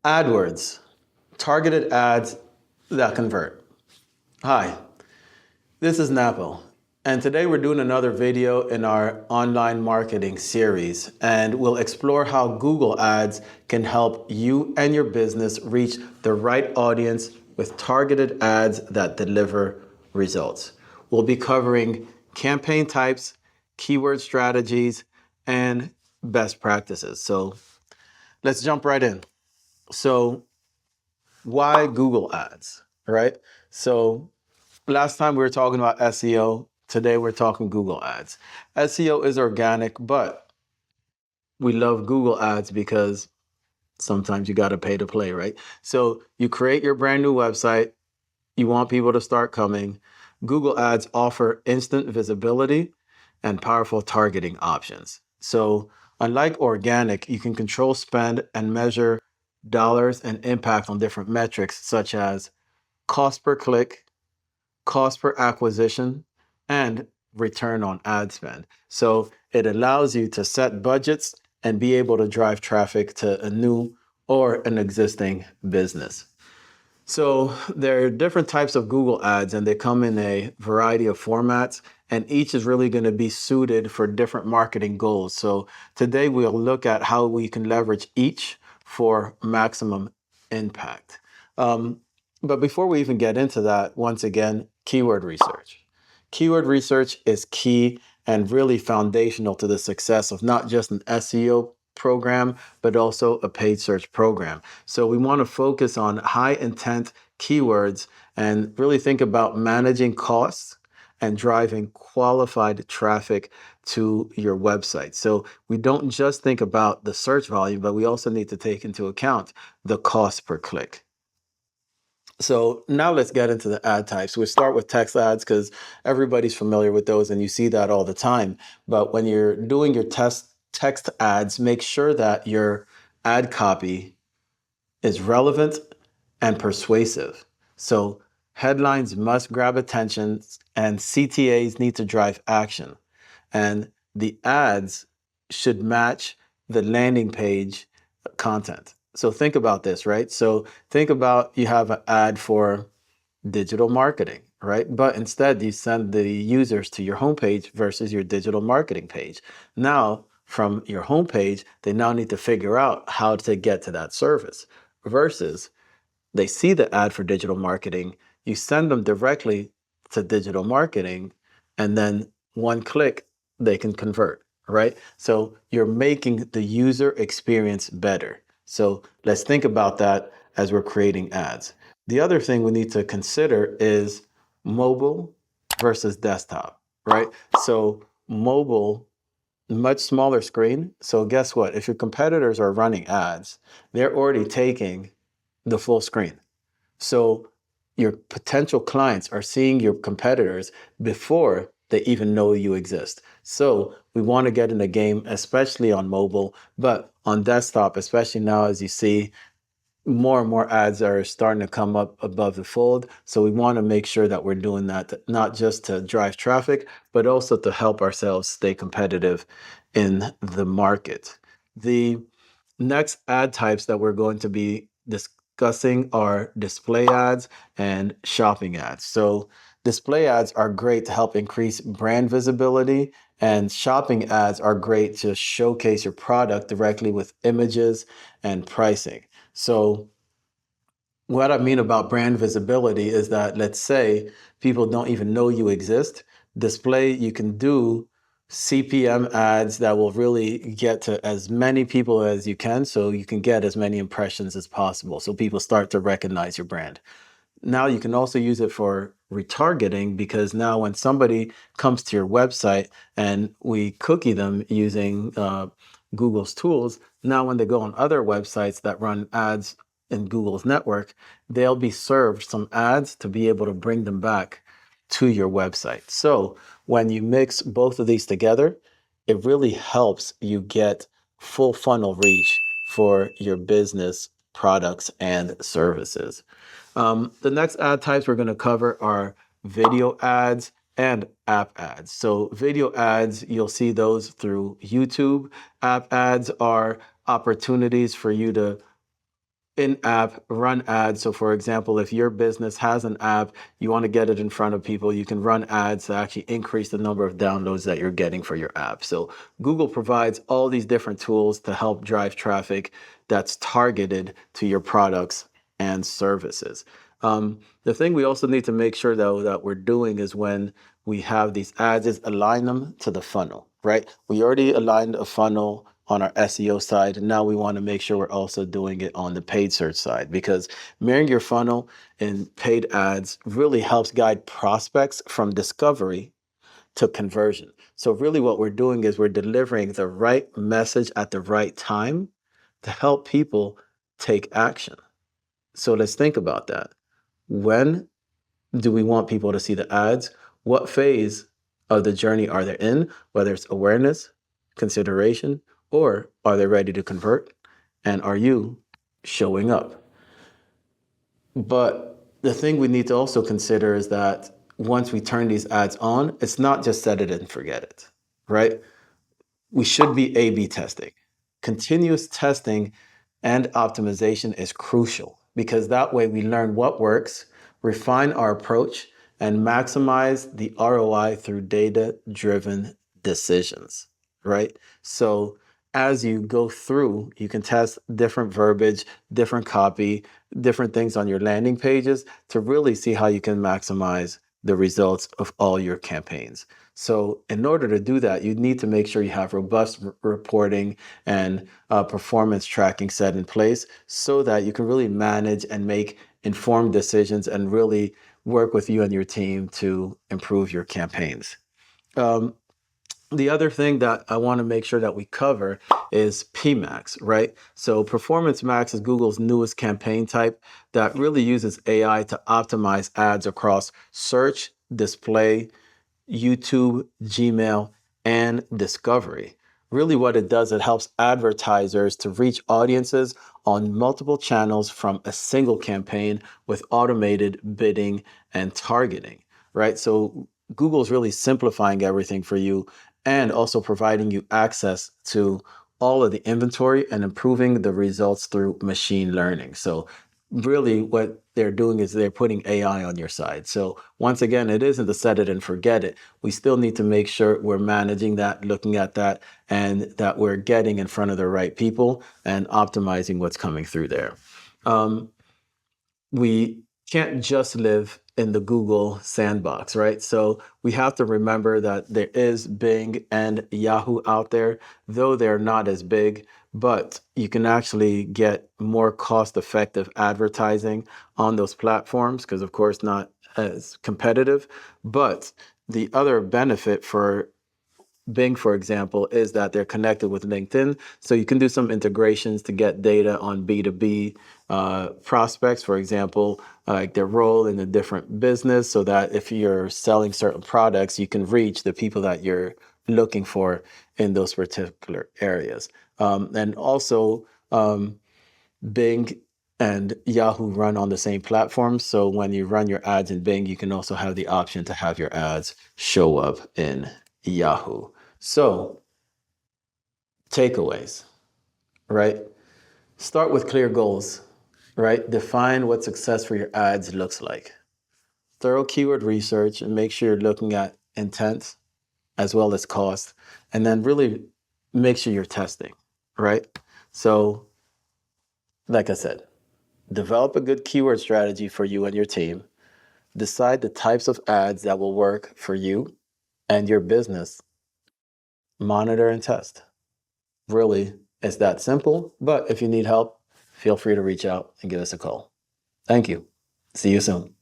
AdWords, targeted ads that convert. Hi, this is Napo, and today we're doing another video in our online marketing series, and we'll explore how Google Ads can help you and your business reach the right audience with targeted ads that deliver results. We'll be covering campaign types, keyword strategies, and best practices. So let's jump right in. So why Google Ads, right? So last time we were talking about SEO. Today we're talking Google Ads. SEO is organic, but we love Google Ads because sometimes you got to pay to play, right? So you create your brand new website. You want people to start coming. Google Ads offer instant visibility and powerful targeting options. So unlike organic, you can control spend and measure dollars and impact on different metrics such as cost per click, cost per acquisition, and return on ad spend. So it allows you to set budgets and be able to drive traffic to a new or an existing business. So there are different types of Google Ads, and they come in a variety of formats, and each is really going to be suited for different marketing goals. So today we'll look at how we can leverage each for maximum impact. But before we even get into that, once again, keyword research. Keyword research is key and really foundational to the success of not just an SEO program, but also a paid search program. So we want to focus on high intent keywords and really think about managing costs and driving qualified traffic to your website. So we don't just think about the search volume, but we also need to take into account the cost per click. So now let's get into the ad types. We'll start with text ads because everybody's familiar with those and you see that all the time. But when you're doing your text ads, make sure that your ad copy is relevant and persuasive. So headlines must grab attention and CTAs need to drive action. And the ads should match the landing page content. So think about this, right? So think about you have an ad for digital marketing, right? But instead you send the users to your homepage versus your digital marketing page. Now, from your homepage, they now need to figure out how to get to that service versus they see the ad for digital marketing, you send them directly to digital marketing, and then one click, they can convert, right? So you're making the user experience better. So let's think about that as we're creating ads. The other thing we need to consider is mobile versus desktop, right? So mobile, much smaller screen. So guess what? If your competitors are running ads, they're already taking the full screen. So your potential clients are seeing your competitors before they even know you exist. So we want to get in the game, especially on mobile, but on desktop, especially now, as you see, more and more ads are starting to come up above the fold. So we want to make sure that we're doing that, not just to drive traffic, but also to help ourselves stay competitive in the market. The next ad types that we're going to be discussing are display ads and shopping ads. So display ads are great to help increase brand visibility, and shopping ads are great to showcase your product directly with images and pricing. So what I mean about brand visibility is that, let's say people don't even know you exist. Display, you can do CPM ads that will really get to as many people as you can, so you can get as many impressions as possible. So people start to recognize your brand. Now you can also use it for retargeting, because now when somebody comes to your website and we cookie them using Google's tools, now when they go on other websites that run ads in Google's network, they'll be served some ads to be able to bring them back to your website. So when you mix both of these together, it really helps you get full funnel reach for your business products and services. The next ad types we're going to cover are video ads and app ads. So video ads, you'll see those through YouTube. App ads are opportunities for you to in-app run ads. So for example, if your business has an app, you want to get it in front of people, you can run ads to actually increase the number of downloads that you're getting for your app. So Google provides all these different tools to help drive traffic that's targeted to your products and services. The thing we also need to make sure though that we're doing is when we have these ads is align them to the funnel, right? We already aligned a funnel on our SEO side, and now we want to make sure we're also doing it on the paid search side, because mirroring your funnel in paid ads really helps guide prospects from discovery to conversion. So really what we're doing is we're delivering the right message at the right time to help people take action. So let's think about that. When do we want people to see the ads? What phase of the journey are they in? Whether it's awareness, consideration, or are they ready to convert? And are you showing up? But the thing we need to also consider is that once we turn these ads on, it's not just set it and forget it, right? We should be A/B testing. Continuous testing and optimization is crucial because that way we learn what works, refine our approach, and maximize the ROI through data-driven decisions, right? So as you go through, you can test different verbiage, different copy, different things on your landing pages to really see how you can maximize the results of all your campaigns. So in order to do that, you need to make sure you have robust reporting and performance tracking set in place so that you can really manage and make informed decisions and really work with you and your team to improve your campaigns. The other thing that I want to make sure that we cover is PMax, right? So Performance Max is Google's newest campaign type that really uses AI to optimize ads across search, display, YouTube, Gmail, and discovery. Really what it does, it helps advertisers to reach audiences on multiple channels from a single campaign with automated bidding and targeting, right? So Google's really simplifying everything for you and also providing you access to all of the inventory and improving the results through machine learning. So really what they're doing is they're putting AI on your side. So once again, it isn't the set it and forget it. We still need to make sure we're managing that, looking at that, and that we're getting in front of the right people and optimizing what's coming through there. We can't just live in the Google sandbox, right? So we have to remember that there is Bing and Yahoo out there, though they're not as big, but you can actually get more cost-effective advertising on those platforms because, of course, not as competitive. But the other benefit for Bing, for example, is that they're connected with LinkedIn. So you can do some integrations to get data on B2B prospects, for example, like their role in a different business, so that if you're selling certain products, you can reach the people that you're looking for in those particular areas. And also, Bing and Yahoo run on the same platform. So when you run your ads in Bing, you can also have the option to have your ads show up in Yahoo. So, takeaways, right? Start with clear goals, right? Define what success for your ads looks like. Thorough keyword research and make sure you're looking at intent as well as cost. And then really make sure you're testing, right? So, like I said, develop a good keyword strategy for you and your team. Decide the types of ads that will work for you and your business. Monitor and test. Really, it's that simple. But if you need help, feel free to reach out and give us a call. Thank you. See you soon.